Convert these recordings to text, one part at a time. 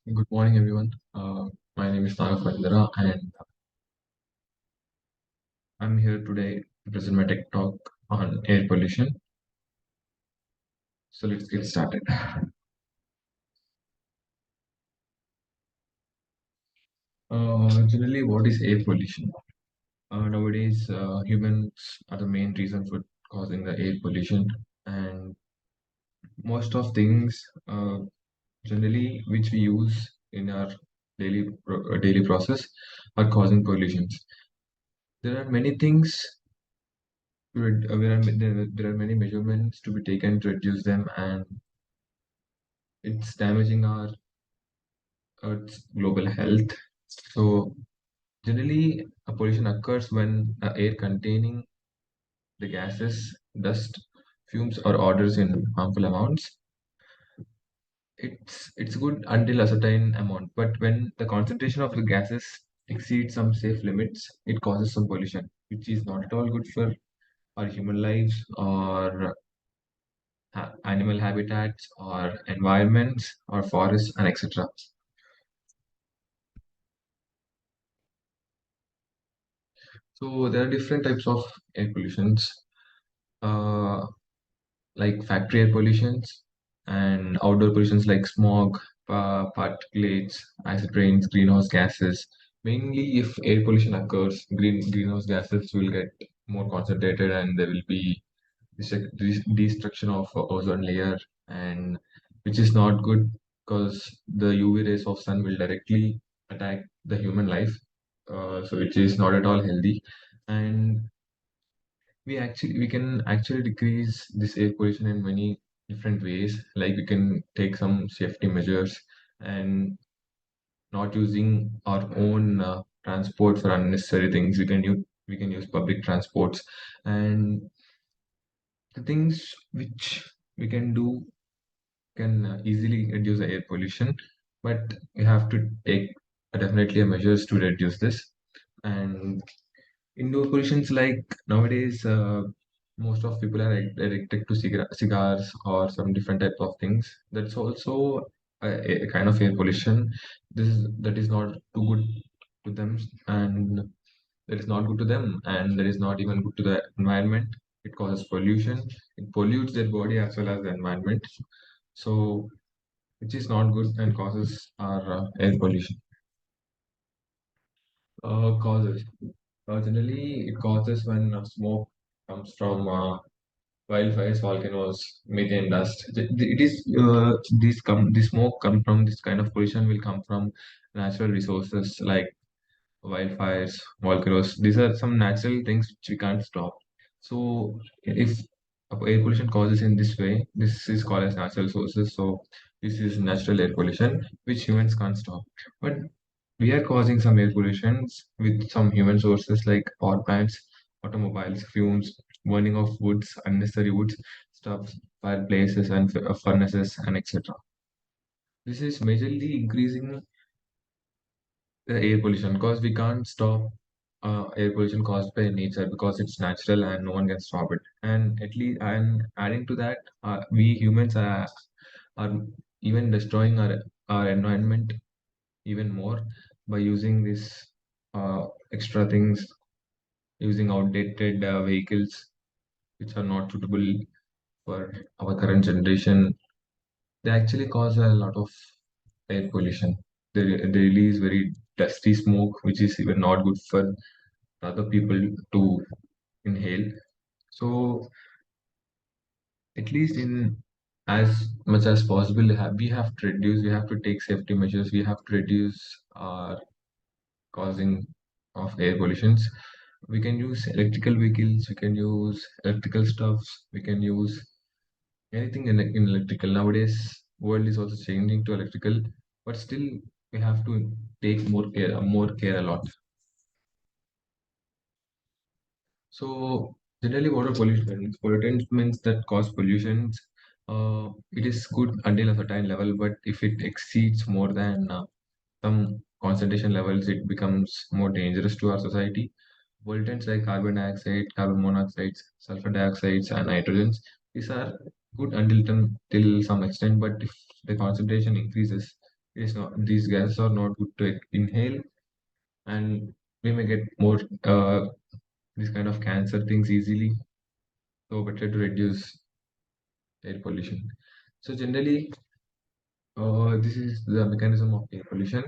Good morning, everyone. My name is Nagapandra, and I'm here today to present my tech talk on air pollution. So let's get started. Generally, what is air pollution? Nowadays, humans are the main reason for causing the air pollution, and most of things generally which we use in our daily process are causing pollutions. There are many things there are many measurements to be taken to reduce them, and it's damaging our Earth's global health. So, generally, a pollution occurs when air containing the gases, dust, fumes, or odors in harmful amounts. It's good until a certain amount, but when the concentration of the gases exceeds some safe limits, it causes some pollution, which is not at all good for our human lives or animal habitats or environments or forests and etc. So there are different types of air pollutions, uh, like factory air pollutions and outdoor pollutions like smog, particulates, acid rains, greenhouse gases. Mainly, if air pollution occurs, greenhouse gases will get more concentrated, and there will be destruction of ozone layer, and which is not good because the UV rays of sun will directly attack the human life, so which is not at all healthy. And we can actually decrease this air pollution in many different ways, like we can take some safety measures and not using our own transport for unnecessary things. We can use public transports, and the things which we can do can easily reduce the air pollution, but we have to take definitely measures to reduce this. And indoor pollutions, like nowadays, most of people are addicted to cigars or some different type of things. That's also a kind of air pollution. That is not too good to them, and that is not good to them, and that is not even good to the environment. It causes pollution. It pollutes their body as well as the environment. So, which is not good and causes our air pollution. Causes. Generally, it causes when smoke comes from wildfires, volcanoes, methane dust. It is this smoke come from this kind of pollution will come from natural resources like wildfires, volcanoes. These are some natural things which we can't stop. So if air pollution causes in this way, this is called as natural sources. So this is natural air pollution which humans can't stop. But we are causing some air pollutions with some human sources like power plants, automobiles, fumes, burning of woods, unnecessary woods, stuff, fireplaces and furnaces and etc. This is majorly increasing the air pollution because we can't stop air pollution caused by nature because it's natural and no one can stop it. And at least, and adding to that, we humans are even destroying our environment even more by using this extra things, using outdated vehicles which are not suitable for our current generation. They actually cause a lot of air pollution. They release very dusty smoke, which is even not good for other people to inhale. So, at least in as much as possible, we have to take safety measures, we have to reduce our causing of air pollutions. We can use electrical vehicles, we can use electrical stuffs, we can use anything in electrical. Nowadays, world is also changing to electrical, but still we have to take more care a lot. So generally, water pollution, pollutants means that cause pollutions. It is good until a certain level, but if it exceeds more than some concentration levels, it becomes more dangerous to our society. Pollutants like carbon dioxide, carbon monoxides, sulfur dioxides, and nitrogens, these are good until till some extent, but if the concentration increases, It's not, these gases are not good to inhale, and we may get more this kind of cancer things easily. So better to reduce air pollution. So generally, this is the mechanism of air pollution.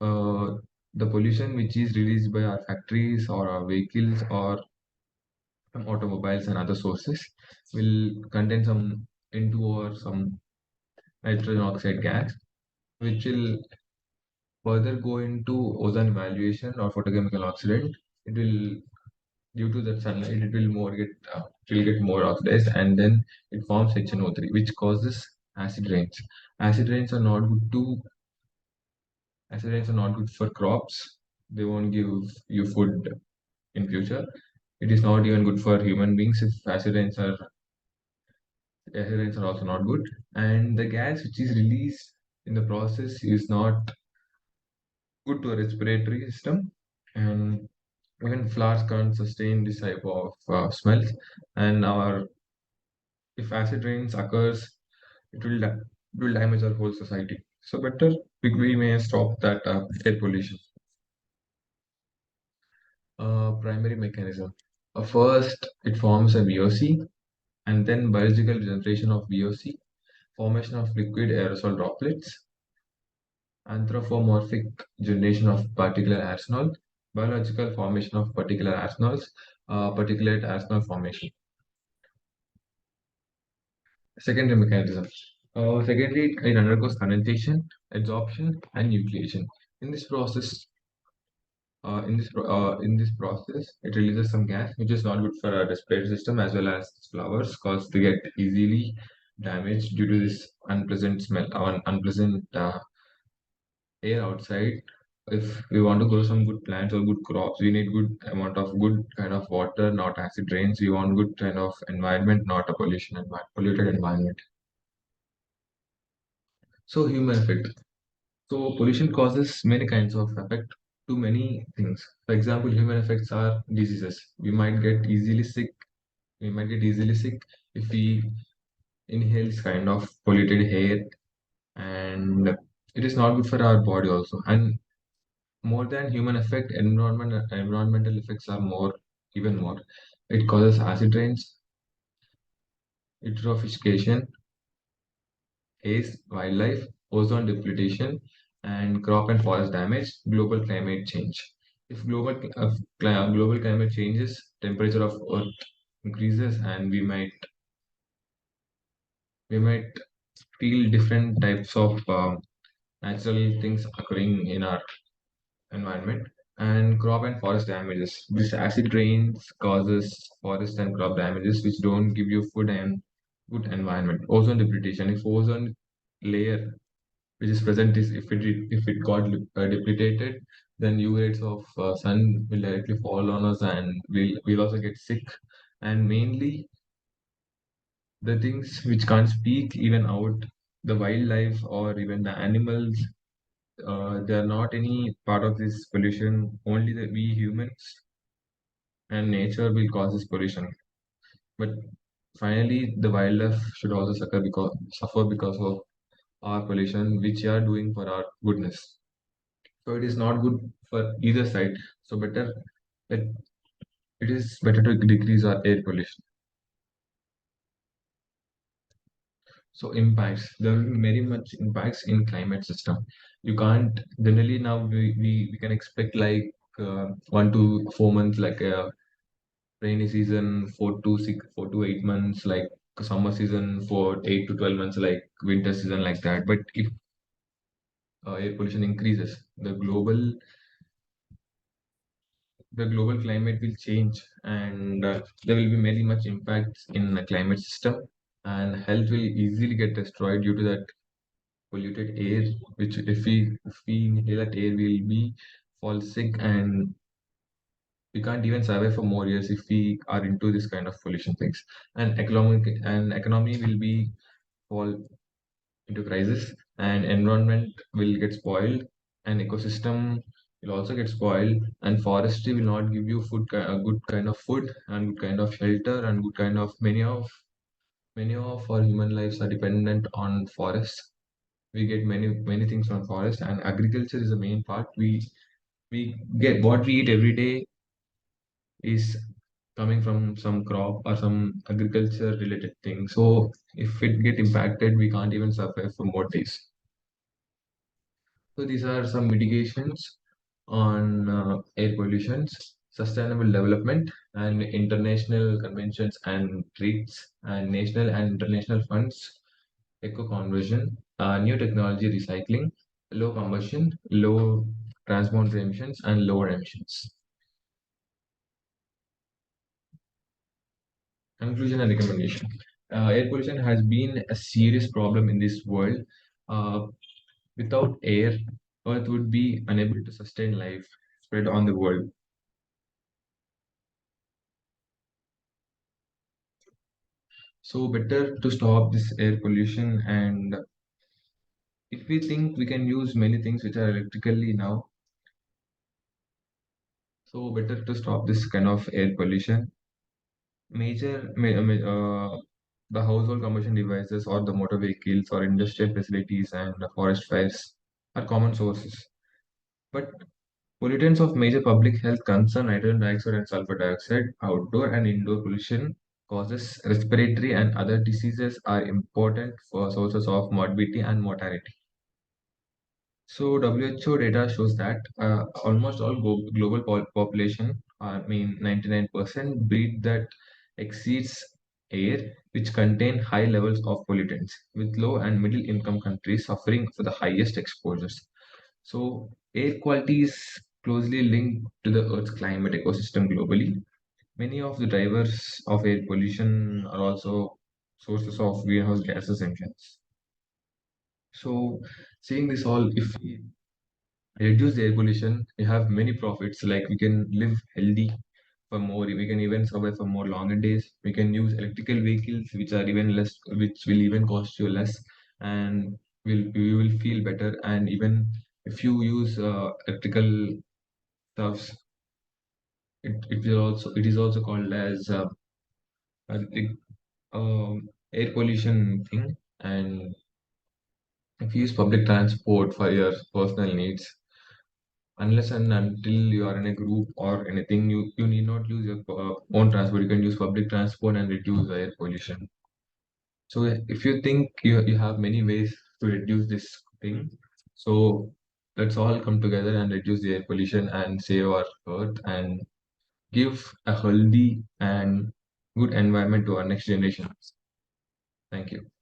Uh, the pollution which is released by our factories or our vehicles or from automobiles and other sources will contain some N2 or some nitrogen oxide gas, which will further go into ozone evaluation or photochemical oxidant. It will, due to that sunlight, it will get more oxidized, and then it forms HNO3, which causes acid rains. Acid rains are not good to acid rains are not good for crops. They won't give you food in future. It is not even good for human beings if acid rains are also not good. And the gas which is released in the process is not good to a respiratory system, and even flowers can't sustain this type of smells. And our if acid rains occurs, it will damage our whole society. So better we may stop that air pollution. Primary mechanism. First, it forms a VOC, and then biological generation of VOC, formation of liquid aerosol droplets, anthropomorphic generation of particular aerosol, biological formation of particular aerosols, particulate aerosol formation. Secondary mechanism. Secondly, it undergoes condensation, adsorption, and nucleation. In this process, in this process, it releases some gas, which is not good for our respiratory system as well as flowers, because they get easily damaged due to this unpleasant smell or unpleasant air outside. If we want to grow some good plants or good crops, we need good amount of good kind of water, not acid rains. We want good kind of environment, not a polluted environment. So human effect. So pollution causes many kinds of effect to many things. For example, human effects are diseases. We might get easily sick if we inhale this kind of polluted air, and it is not good for our body also. And more than human effect, environmental effects are more, even more. It causes acid rains, eutrophication, haze, wildlife, ozone depletion, and crop and forest damage, global climate change. If global climate changes, temperature of Earth increases, and we might feel different types of natural things occurring in our environment. And crop and forest damages. This acid rains causes forest and crop damages, which don't give you food and good environment. Ozone depletion. If ozone layer which is present is if it got depleted, then UV rays of sun will directly fall on us, and we'll also get sick. And mainly the things which can't speak even out, the wildlife or even the animals, they are not any part of this pollution. Only the we humans and nature will cause this pollution. But finally, the wildlife should also suffer because of our pollution, which we are doing for our goodness. So it is not good for either side. So it, it is better to decrease our air pollution. So impacts, there will be very much impacts in climate system. You can't generally now we can expect like 1 to 4 months like a rainy season, 4 to 8 months like summer season, for 8 to 12 months like winter season, like that. But if air pollution increases, the global climate will change, and there will be very much impacts in the climate system, and health will easily get destroyed due to that polluted air, which if we inhale that air, we'll be fall sick, and we can't even survive for more years if we are into this kind of pollution things. And economy will be fall into crisis, and environment will get spoiled, and ecosystem will also get spoiled, and forestry will not give you a good kind of food and good kind of shelter and good kind of many of our human lives are dependent on forests. We get many things from forest, and agriculture is the main part. We get what we eat every day is coming from some crop or some agriculture related thing. So if it get impacted, we can't even survive for more days. So these are some mitigations on air pollutions, sustainable development, and international conventions and treaties, and national and international funds, eco conversion, new technology recycling, low combustion, low transport emissions, and lower emissions. Conclusion and recommendation. Air pollution has been a serious problem in this world. Uh, Without air, Earth would be unable to sustain life spread on the world. So better to stop this air pollution. And if we think we can use many things which are electrically now, so better to stop this kind of air pollution. The household combustion devices or the motor vehicles or industrial facilities and the forest fires are common sources. But pollutants of major public health concern, nitrogen dioxide and sulfur dioxide, outdoor and indoor pollution causes respiratory and other diseases are important for sources of morbidity and mortality. So WHO data shows that almost all global population, I mean 99%, breathe that exceeds air which contain high levels of pollutants, with low and middle income countries suffering for the highest exposures. So air quality is closely linked to the Earth's climate ecosystem globally. Many of the drivers of air pollution are also sources of greenhouse gases emissions. So seeing this all, if we reduce the air pollution, we have many profits. Like we can live healthy for more, we can even survive for more longer days. We can use electrical vehicles, which are even less, which will even cost you less, and you will feel better. And even if you use electrical stuffs, it is also called as a big, air pollution thing. And if you use public transport for your personal needs, unless and until you are in a group or anything, you need not use your own transport. You can use public transport and reduce air pollution. So if you think you have many ways to reduce this thing, so let's all come together and reduce the air pollution and save our earth and give a healthy and good environment to our next generation. Thank you.